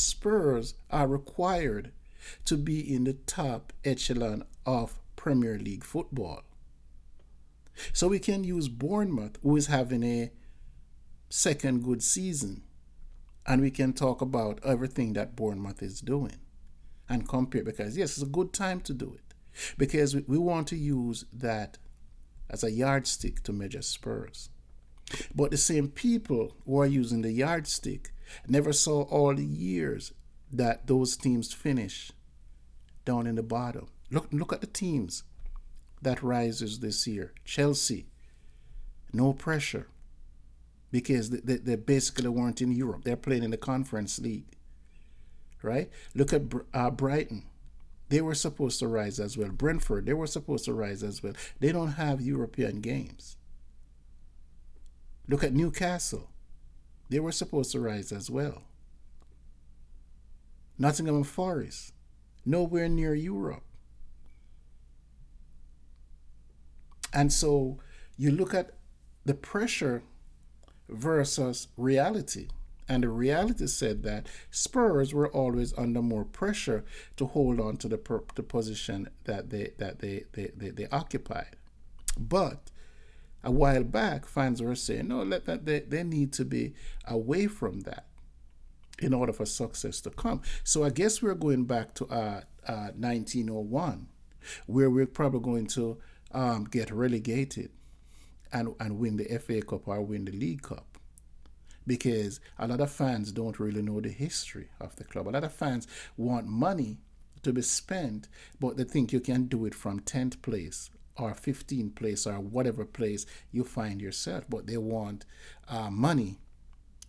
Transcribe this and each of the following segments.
Spurs are required to be in the top echelon of Premier League football. So we can use Bournemouth, who is having a second good season, and we can talk about everything that Bournemouth is doing and compare, because yes, it's a good time to do it, because we want to use that as a yardstick to measure Spurs. But the same people who are using the yardstick never saw all the years that those teams finish down in the bottom. Look at the teams that rises this year. Chelsea, no pressure, because they basically weren't in Europe. They're playing in the Conference League, right? Look at Brighton. They were supposed to rise as well. Brentford, they were supposed to rise as well. They don't have European games. Look at Newcastle. They were supposed to rise as well. Nottingham Forest, nowhere near Europe. And so you look at the pressure versus reality. And the reality said that Spurs were always under more pressure to hold on to the position that they occupied. But a while back, fans were saying, no, they need to be away from that in order for success to come. So I guess we're going back to 1901, where we're probably going to get relegated and win the FA Cup or win the League Cup. Because a lot of fans don't really know the history of the club. A lot of fans want money to be spent, but they think you can do it from 10th place or 15th place or whatever place you find yourself. But they want money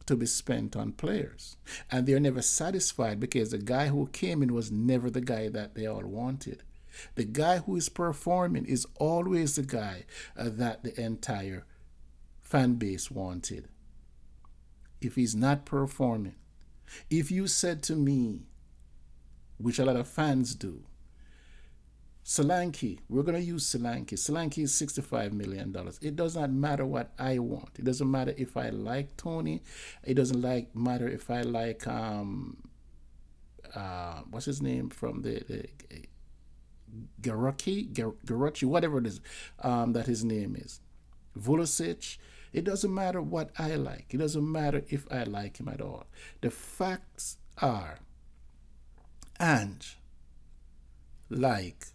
to be spent on players. And they're never satisfied, because the guy who came in was never the guy that they all wanted. The guy who is performing is always the guy that the entire fan base wanted. If he's not performing, if you said to me, which a lot of fans do, Solanke, we're going to use Solanke. Solanke is $65 million. It does not matter what I want. It doesn't matter if I like Tony. It doesn't matter if I like, what's his name from the Garucci, whatever it is that his name is. Vulisic. It doesn't matter what I like. It doesn't matter if I like him at all. The facts are, Ange like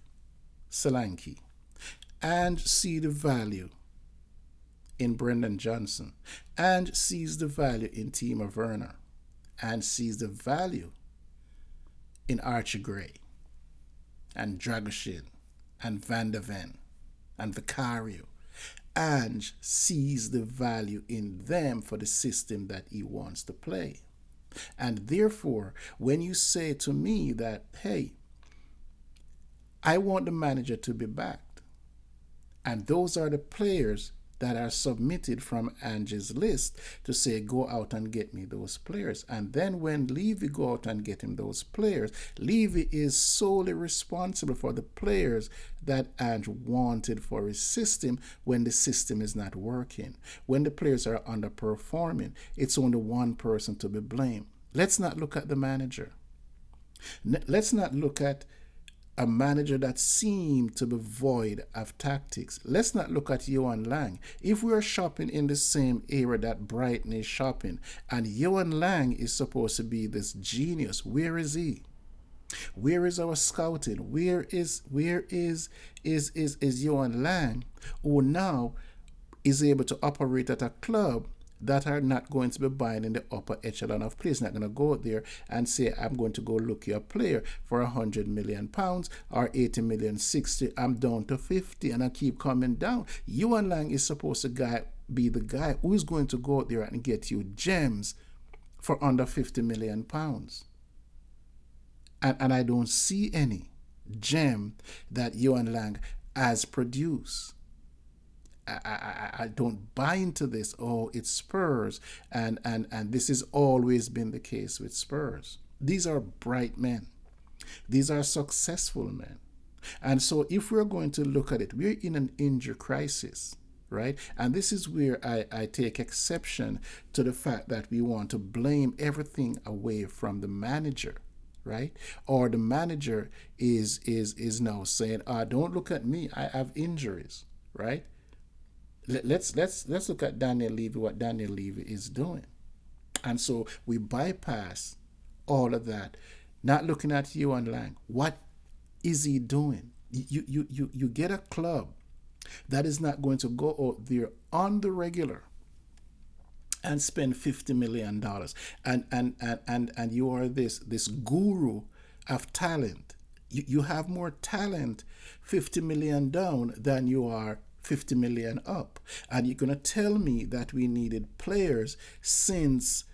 Solanke. Ange see the value in Brendan Johnson. Ange sees the value in Timo Werner. Ange sees the value in Archie Gray and Dragoshin and Van de Ven and Vicario. Ange sees the value in them for the system that he wants to play. And therefore, when you say to me that, hey, I want the manager to be backed, and those are the players that are submitted from Ange's list to say, go out and get me those players. And then when Levy go out and get him those players, Levy is solely responsible for the players that Ange wanted for his system when the system is not working. When the players are underperforming, it's only one person to be blamed. Let's not look at the manager. Let's not look at a manager that seemed to be void of tactics. Let's not look at Johan Lang. If we are shopping in the same era that Brighton is shopping, and Johan Lang is supposed to be this genius, where is he? Where is our scouting? Where is Johan Lang, who now is able to operate at a club that are not going to be buying in the upper echelon of players? Not going to go out there and say, I'm going to go look you a player for £100 million or 80 million, 60. I'm down to 50 and I keep coming down. Johan Lang is supposed to be the guy who is going to go out there and get you gems for under £50 million. And I don't see any gem that Johan Lang has produced. I don't buy into this. Oh, it's Spurs, and this has always been the case with Spurs. These are bright men. These are successful men. And so if we're going to look at it, we're in an injury crisis. right? And this is where I take exception to the fact that we want to blame everything away from the manager, right? Or the manager is now saying, don't look at me, I have injuries, right? Let's look at Daniel Levy, what Daniel Levy is doing. And so we bypass all of that, not looking at Yuan Lang. What is he doing? You get a club that is not going to go out there on the regular and spend $50 million, and you are this guru of talent. You have more talent 50 million down than you are 50 million up, and you're going to tell me that we needed players since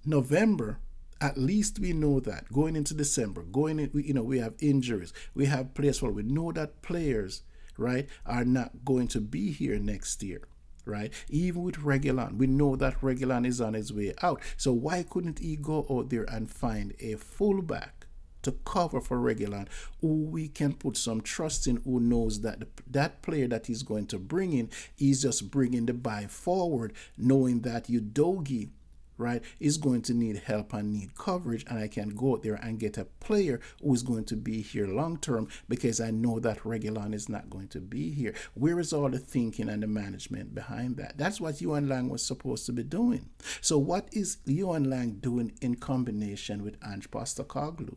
November. At least we know that going into December, going in, we have injuries, we have players. Well, we know that players, right, are not going to be here next year, right? Even with Reguilon, we know that Reguilon is on his way out. So why couldn't he go out there and find a fullback to cover for Reguilon, who we can put some trust in, who knows that that player that he's going to bring in is just bringing the buy forward, knowing that Udogie, right, is going to need help and need coverage, and I can go out there and get a player who is going to be here long term because I know that Reguilon is not going to be here. Where is all the thinking and the management behind that? That's what Yuan Lang was supposed to be doing. So what is Yuan Lang doing in combination with Ange Postecoglou?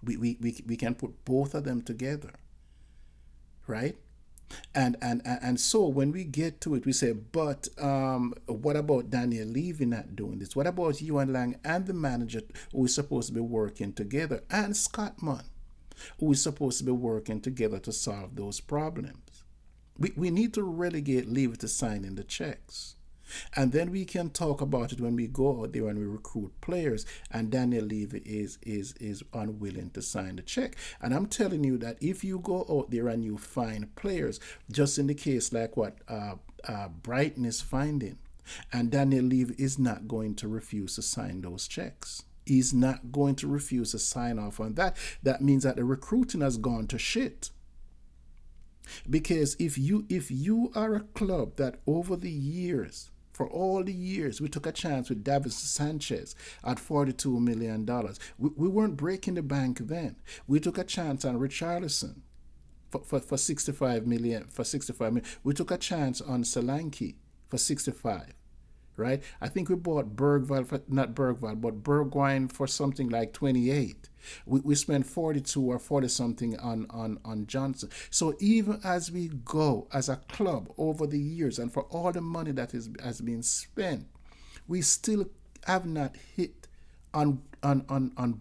We can put both of them together, right? And so when we get to it, we say, but what about Daniel Levy not doing this? What about Yuan Lang and the manager who is supposed to be working together, and Scott Munn, who is supposed to be working together to solve those problems? We need to relegate Levy to signing the checks. And then we can talk about it when we go out there and we recruit players, and Daniel Levy is unwilling to sign the check. And I'm telling you that if you go out there and you find players, just in the case like what Brighton is finding, and Daniel Levy is not going to refuse to sign those checks. He's not going to refuse to sign off on that. That means that the recruiting has gone to shit. Because if you are a club that over the years, for all the years, we took a chance with Davis Sanchez at $42 million. We weren't breaking the bank then. We took a chance on Richarlison for 65 million. For 65 million, we took a chance on Solanke for 65. Right? I think we bought not Bergvall, but Bergwijn for something like 28. We spent 42 or 40 something on Johnson. So even as we go as a club over the years, and for all the money that has been spent, we still have not hit on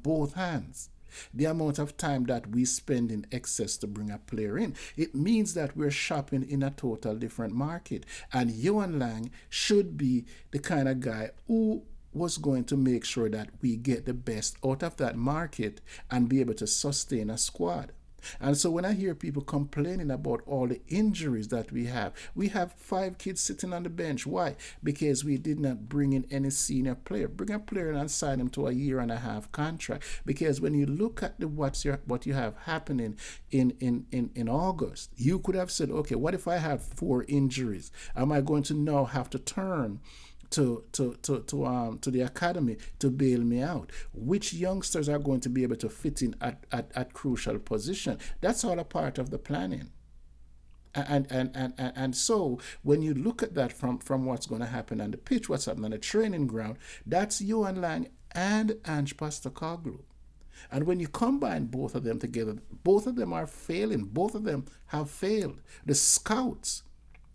both hands the amount of time that we spend in excess to bring a player in. It means that we're shopping in a total different market. And Yuan Lang should be the kind of guy who was going to make sure that we get the best out of that market and be able to sustain a squad. And so when I hear people complaining about all the injuries that we have 5 kids sitting on the bench. Why? Because we did not bring in any senior player. Bring a player in and sign him to a 1.5-year contract. Because when you look at what you have happening in August, you could have said, okay, what if I have 4 injuries? Am I going to now have to turn to the academy to bail me out? Which youngsters are going to be able to fit in at crucial position? That's all a part of the planning. And so when you look at that from what's going to happen on the pitch, what's happening on the training ground, that's Yuan Lang and Ange Postecoglou. And when you combine both of them together, both of them are failing. Both of them have failed. The scouts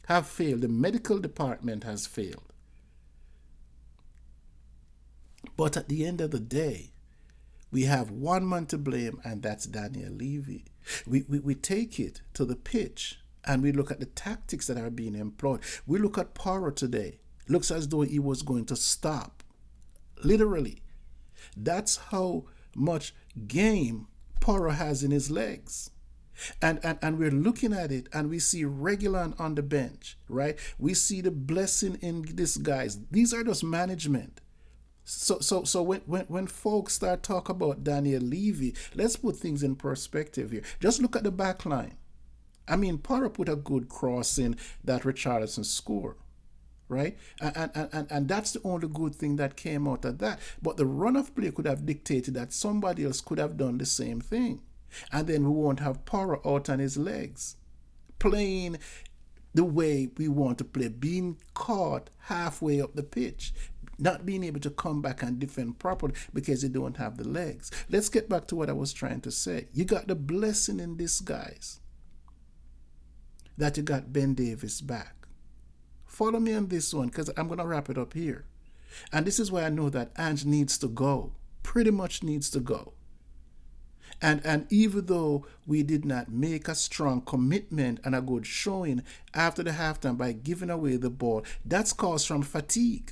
have failed. The medical department has failed. But at the end of the day, we have one man to blame, and that's Daniel Levy. We take it to the pitch, and we look at the tactics that are being employed. We look at Porro today. Looks as though he was going to stop. Literally. That's how much game Porro has in his legs. And we're looking at it, and we see Reguilon on the bench, right? We see the blessing in disguise. These are just management. So when folks start talking about Daniel Levy, let's put things in perspective here. Just look at the back line. I mean, Porro put a good cross in that Richarlison scored, right? And that's the only good thing that came out of that. But the run of play could have dictated that somebody else could have done the same thing. And then we won't have Porro out on his legs, playing the way we want to play, being caught halfway up the pitch, not being able to come back and defend properly because you don't have the legs. Let's get back to what I was trying to say. You got the blessing in disguise that you got Ben Davies back. Follow me on this one because I'm going to wrap it up here. And this is why I know that Ange needs to go, pretty much needs to go. And even though we did not make a strong commitment and a good showing after the halftime by giving away the ball, that's caused from fatigue.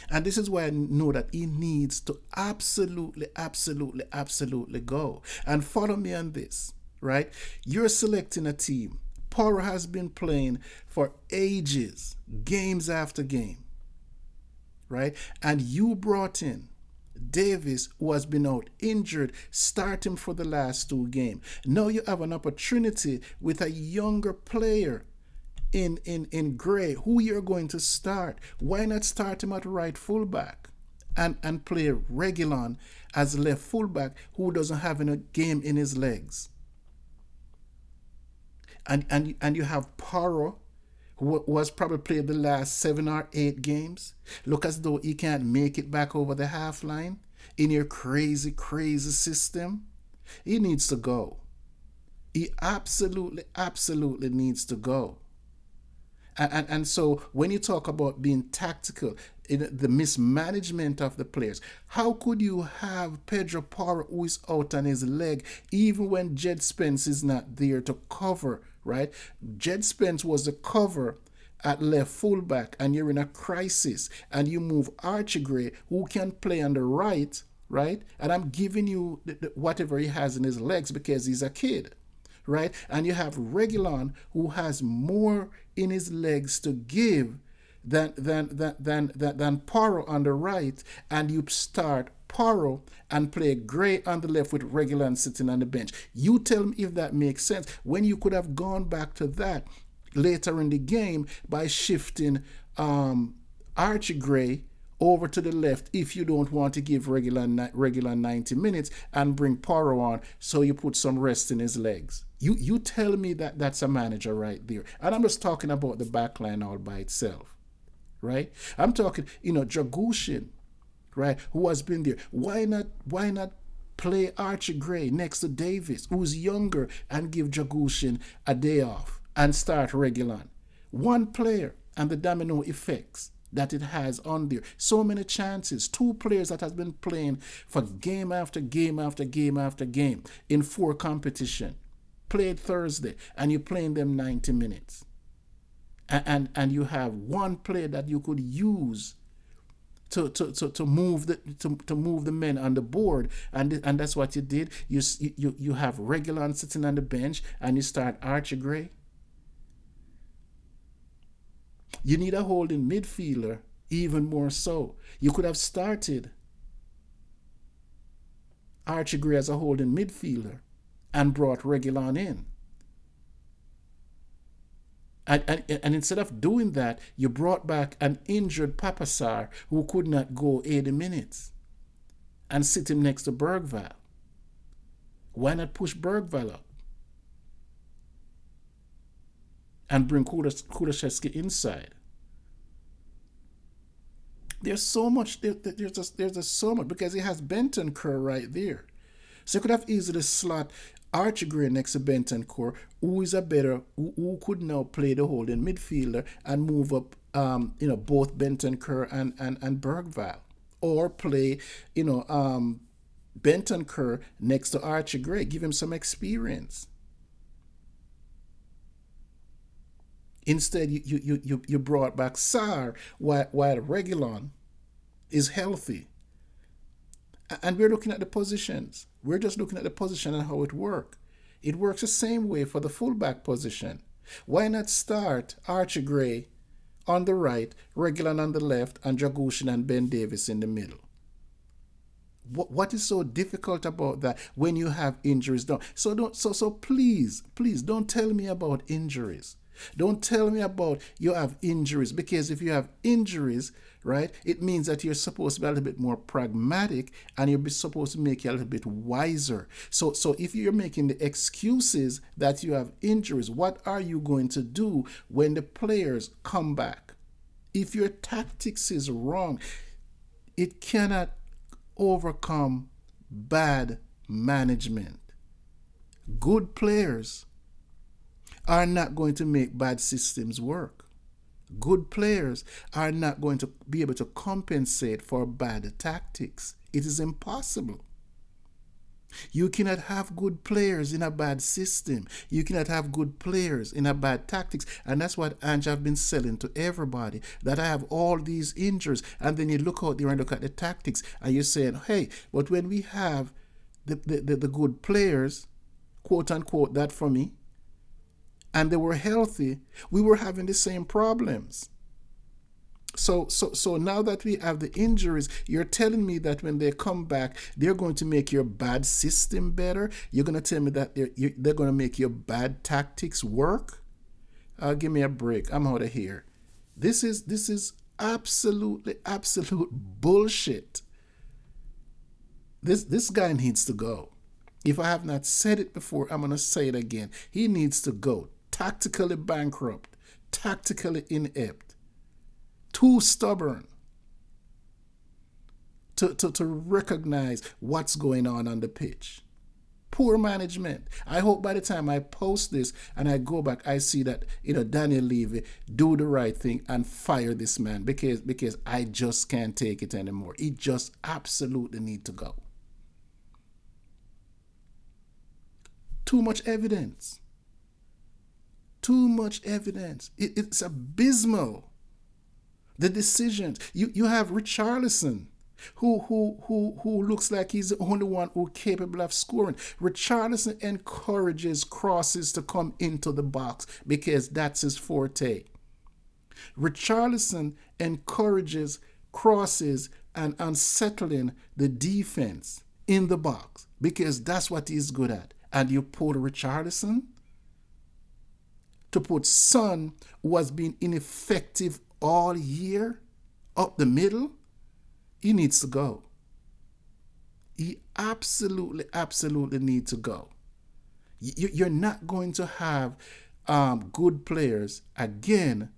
And this is why I know that he needs to absolutely, absolutely, absolutely go. And follow me on this, right? You're selecting a team. Porro has been playing for ages, games after game, right? And you brought in Davis, who has been out injured, start him for the last 2 games. Now you have an opportunity with a younger player in Gray, who you're going to start. Why not start him at right fullback and play Reguilon as left fullback, who doesn't have any game in his legs? And you have Porro, who has probably played the last 7 or 8 games. Look as though he can't make it back over the half line in your crazy, crazy system. He needs to go. He absolutely, absolutely needs to go. And so when you talk about being tactical, in the mismanagement of the players, how could you have Pedro Porro, who is out on his leg, even when Jed Spence is not there to cover, right? Jed Spence was the cover at left fullback, and you're in a crisis, and you move Archie Gray, who can play on the right, right? And I'm giving you whatever he has in his legs because he's a kid, right? And you have Reguilon, who has more in his legs to give than Porro on the right, and you start Porro and play Gray on the left with Reguilon sitting on the bench. You tell me if that makes sense, when you could have gone back to that later in the game by shifting Archie Gray over to the left if you don't want to give Reguilon 90 minutes and bring Porro on, so you put some rest in his legs. You tell me that that's a manager right there. And I'm just talking about the back line all by itself, right? I'm talking, Dragushin, right, who has been there. Why not play Archie Gray next to Davis, who's younger, and give Dragushin a day off and start Reguilon? One player and the domino effects that it has on there. So many chances. 2 players that has been playing for game after game after game after game in 4 competition. Played Thursday, and you're playing them 90 minutes. And you have one player that you could use to move the men on the board, and that's what you did. You have Reguilon sitting on the bench, and you start Archie Gray. You need a holding midfielder, even more so. You could have started Archie Gray as a holding midfielder and brought Reguilon in. And instead of doing that, you brought back an injured Papasar who could not go 80 minutes and sit him next to Bergvall. Why not push Bergvall up and bring Kulusevski inside? There's so much. There's just so much, because he has Bentancur right there. So you could have easily slot Archie Gray next to Bentancur, who is a better, who could now play the holding midfielder and move up, both Bentancur and Bergvall, or play, Bentancur next to Archie Gray, give him some experience. Instead, you brought back Sarr while Reguilon is healthy. And we're looking at the positions. We're just looking at the position and how it works. It works the same way for the fullback position. Why not start Archie Gray on the right, Reguilon on the left, and Dragushin and Ben Davis in the middle? What is so difficult about that when you have injuries? Don't so don't so so please don't tell me about injuries. Don't tell me about you have injuries, because if you have injuries, right, it means that you're supposed to be a little bit more pragmatic, and you're supposed to make you a little bit wiser. So if you're making the excuses that you have injuries, what are you going to do when the players come back? If your tactics is wrong, it cannot overcome bad management. Good players are not going to make bad systems work. Good players are not going to be able to compensate for bad tactics. It is impossible. You cannot have good players in a bad system. You cannot have good players in a bad tactics. And that's what Ange have been selling to everybody, that I have all these injuries. And then you look out there and look at the tactics, and you're saying, hey, but when we have the good players, quote unquote, that for me, and they were healthy, we were having the same problems. So now that we have the injuries, you're telling me that when they come back, they're going to make your bad system better. You're going to tell me that they're going to make your bad tactics work. Give me a break. I'm out of here. This is absolutely absolute bullshit. This guy needs to go. If I have not said it before, I'm going to say it again. He needs to go. Tactically bankrupt, tactically inept, too stubborn to recognize what's going on the pitch. Poor management. I hope by the time I post this and I go back, I see that Daniel Levy do the right thing and fire this man, because I just can't take it anymore. He just absolutely need to go. Too much evidence. Too much evidence. It's abysmal. The decisions. You have Richarlison, who looks like he's the only one who's capable of scoring. Richarlison encourages crosses to come into the box because that's his forte. Richarlison encourages crosses and unsettling the defense in the box because that's what he's good at. And you pull Richarlison to put Son, who has been ineffective all year, up the middle. He needs to go. He absolutely, absolutely needs to go. You're not going to have good players, again,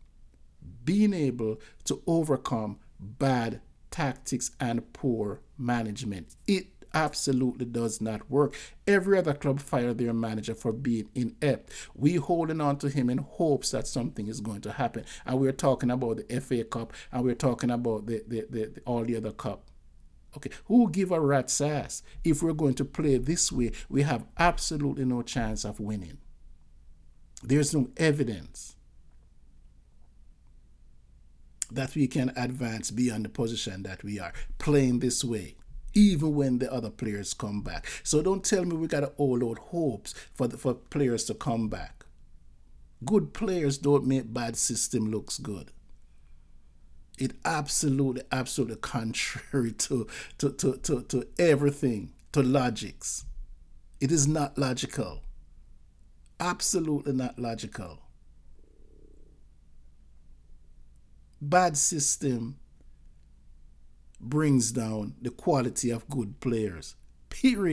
being able to overcome bad tactics and poor management. It absolutely does not work. Every other club fired their manager for being inept. We holding on to him in hopes that something is going to happen. And we're talking about the FA Cup, and we're talking about the all the other cup. Okay, who give a rat's ass? If we're going to play this way, we have absolutely no chance of winning. There's no evidence that we can advance beyond the position that we are playing this way, even when the other players come back. So don't tell me we got to hold out hopes for players to come back. Good players don't make bad system looks good. It absolutely contrary to everything, to logics. It is not logical. Absolutely not logical. Bad system brings down the quality of good players. Period.